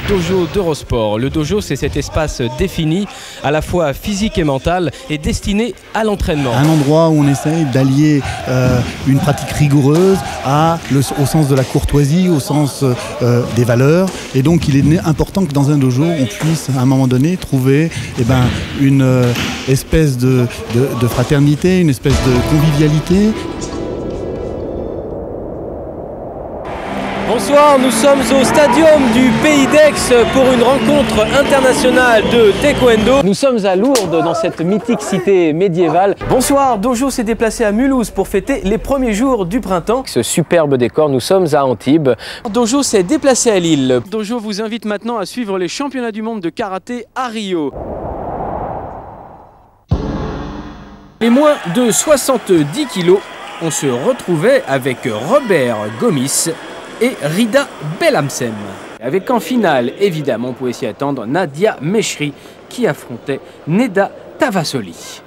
Dojo d'Eurosport. Le dojo, c'est cet espace défini, à la fois physique et mental, et destiné à l'entraînement. Un endroit où on essaye d'allier une pratique rigoureuse au sens de la courtoisie, au sens des valeurs. Et donc il est important que dans un dojo, on puisse à un moment donné trouver une espèce de fraternité, une espèce de convivialité. Bonsoir, nous sommes au stadium du Pays d'Aix pour une rencontre internationale de taekwondo. Nous sommes à Lourdes, dans cette mythique cité médiévale. Bonsoir, Dojo s'est déplacé à Mulhouse pour fêter les premiers jours du printemps. Ce superbe décor, nous sommes à Antibes. Dojo s'est déplacé à Lille. Dojo vous invite maintenant à suivre les championnats du monde de karaté à Rio. Les moins de 70 kilos, on se retrouvait avec Robert Gomis et Rida Belhamsem. Avec en finale, évidemment, on pouvait s'y attendre, Nadia Mechri qui affrontait Neda Tavasoli.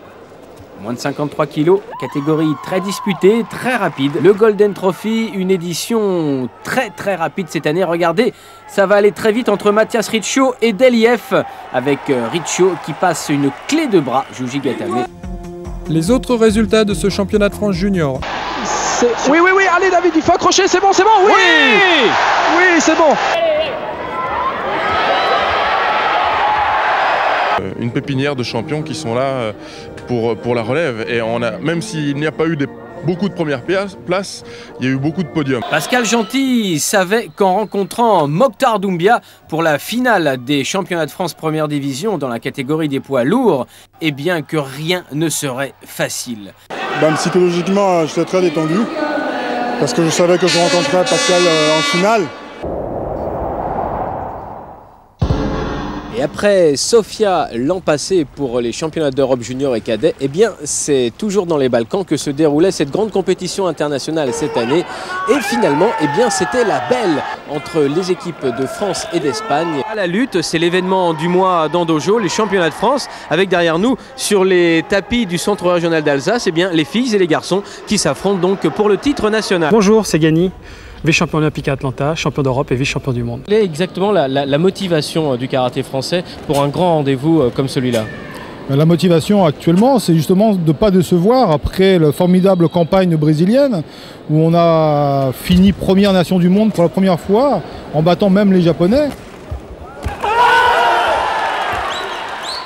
Moins de 53 kilos, catégorie très disputée, très rapide. Le Golden Trophy, une édition très rapide cette année. Regardez, ça va aller très vite entre Mathias Riccio et Deliev, avec Riccio qui passe une clé de bras, Juji Gatame. Les autres résultats de ce championnat de France junior. Oui, allez David, il faut accrocher, c'est bon, oui. Oui, c'est bon. Une pépinière de champions qui sont là pour la relève. Et même s'il n'y a pas eu beaucoup de premières places, il y a eu beaucoup de podiums. Pascal Gentil savait qu'en rencontrant Mokhtar Doumbia pour la finale des championnats de France première division dans la catégorie des poids lourds, eh bien que rien ne serait facile. Psychologiquement, j'étais très détendu parce que je savais que je rencontrerais Pascal en finale. Et après Sofia l'an passé pour les championnats d'Europe junior et cadet, eh bien c'est toujours dans les Balkans que se déroulait cette grande compétition internationale cette année. Et finalement, eh bien c'était la belle entre les équipes de France et d'Espagne. À la lutte, c'est l'événement du mois dans Dojo, les championnats de France, avec derrière nous sur les tapis du centre régional d'Alsace, eh bien les filles et les garçons qui s'affrontent donc pour le titre national. Bonjour, c'est Gani. Vice-champion olympique à Atlanta, champion d'Europe et vice-champion du monde. Quelle est exactement la motivation du karaté français pour un grand rendez-vous comme celui-là? La motivation actuellement, c'est justement de ne pas décevoir après la formidable campagne brésilienne où on a fini première nation du monde pour la première fois en battant même les Japonais.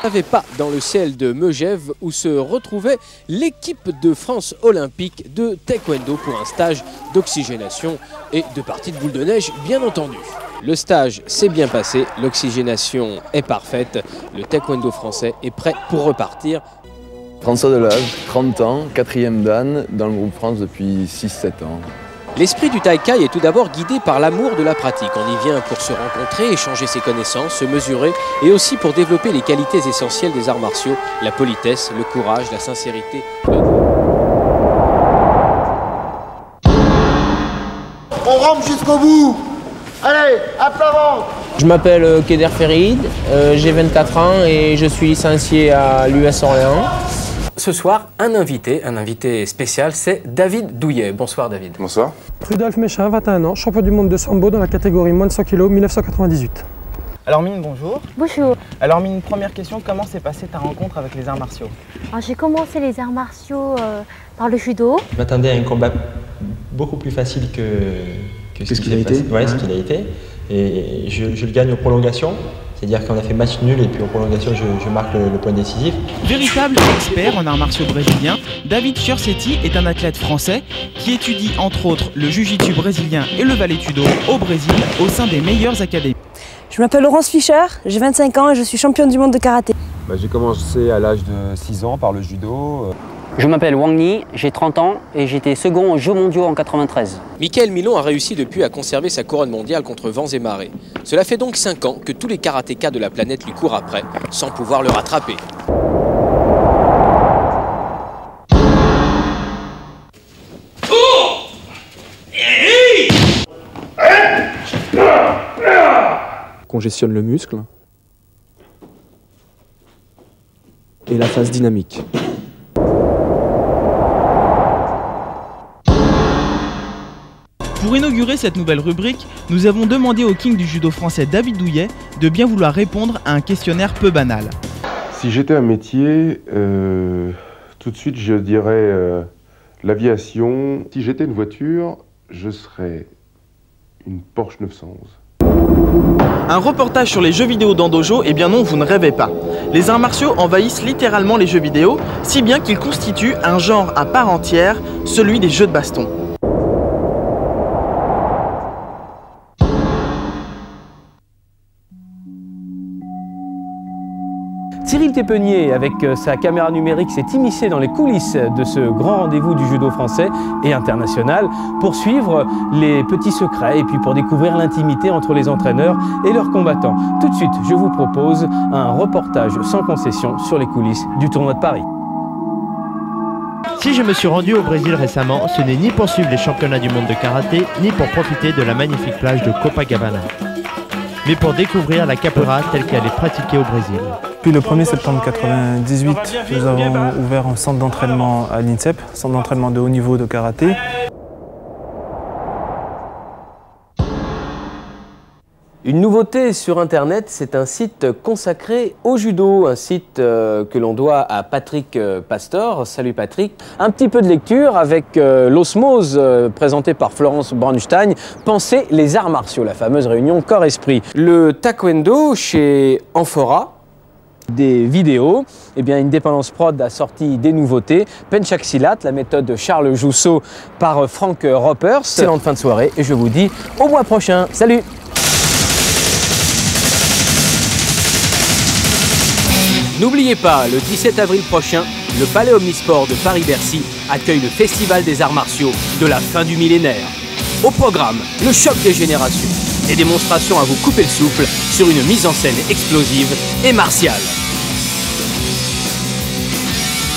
Il n'y avait pas dans le ciel de Megève où se retrouvait l'équipe de France olympique de taekwondo pour un stage d'oxygénation et de partie de boule de neige bien entendu. Le stage s'est bien passé, l'oxygénation est parfaite, le taekwondo français est prêt pour repartir. François Delage, 30 ans, 4e dan dans le groupe France depuis 6-7 ans. L'esprit du Taikai est tout d'abord guidé par l'amour de la pratique. On y vient pour se rencontrer, échanger ses connaissances, se mesurer et aussi pour développer les qualités essentielles des arts martiaux, la politesse, le courage, la sincérité. On rampe jusqu'au bout. Allez, à plat ventre. Je m'appelle Keder Ferid, j'ai 24 ans et je suis licencié à l'US Orléans. Ce soir, un invité spécial, c'est David Douillet. Bonsoir David. Bonsoir. Rudolf Méchin, 21 ans, champion du monde de sambo dans la catégorie moins de 100 kg, 1998. Alors Mine, bonjour. Bonjour. Alors Mine, première question, comment s'est passée ta rencontre avec les arts martiaux? J'ai commencé les arts martiaux par le judo. Je m'attendais à un combat beaucoup plus facile que ce qu'il a été. Ouais, ce qu'il a été. Et je le gagne aux prolongations. C'est-à-dire qu'on a fait match nul et puis en prolongation, je marque le point décisif. Véritable expert en arts martiaux brésiliens, David Chursetti est un athlète français qui étudie entre autres le jiu-jitsu brésilien et le vale-tudo au Brésil au sein des meilleures académies. Je m'appelle Laurence Fischer, j'ai 25 ans et je suis championne du monde de karaté. J'ai commencé à l'âge de 6 ans par le judo. Je m'appelle Wang Ni, j'ai 30 ans et j'étais second aux Jeux mondiaux en 93. Mickaël Milon a réussi depuis à conserver sa couronne mondiale contre vents et marées. Cela fait donc 5 ans que tous les karatékas de la planète lui courent après, sans pouvoir le rattraper. Congestionne le muscle et la phase dynamique. Pour inaugurer cette nouvelle rubrique, nous avons demandé au king du judo français David Douillet de bien vouloir répondre à un questionnaire peu banal. Si j'étais un métier, tout de suite je dirais l'aviation. Si j'étais une voiture, je serais une Porsche 911. Un reportage sur les jeux vidéo dans Dojo, eh bien non, vous ne rêvez pas. Les arts martiaux envahissent littéralement les jeux vidéo, si bien qu'ils constituent un genre à part entière, celui des jeux de baston. Cyril Tépenier, avec sa caméra numérique, s'est immiscé dans les coulisses de ce grand rendez-vous du judo français et international pour suivre les petits secrets et puis pour découvrir l'intimité entre les entraîneurs et leurs combattants. Tout de suite, je vous propose un reportage sans concession sur les coulisses du tournoi de Paris. Si je me suis rendu au Brésil récemment, ce n'est ni pour suivre les championnats du monde de karaté, ni pour profiter de la magnifique plage de Copacabana, mais pour découvrir la capoeira telle qu'elle est pratiquée au Brésil. Depuis le 1er septembre 1998, nous avons ouvert un centre d'entraînement à l'INSEP, centre d'entraînement de haut niveau de karaté. Une nouveauté sur Internet, c'est un site consacré au judo, un site que l'on doit à Patrick Pastor. Salut Patrick. Un petit peu de lecture avec l'osmose présentée par Florence Braunstein, Penser les arts martiaux, la fameuse réunion corps-esprit. Le taekwondo chez Amphora, des vidéos, eh bien Independence Prod a sorti des nouveautés. Penchak Silat, la méthode Charles Jousseau par Frank Ropers. Excellente fin de soirée et je vous dis au mois prochain. Salut! N'oubliez pas, le 17 avril prochain, le Palais Omnisport de Paris-Bercy accueille le Festival des arts martiaux de la fin du millénaire. Au programme, le choc des générations, des démonstrations à vous couper le souffle sur une mise en scène explosive et martiale.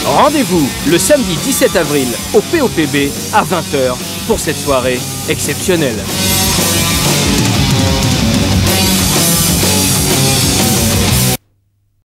Rendez-vous le samedi 17 avril au POPB à 20 h pour cette soirée exceptionnelle.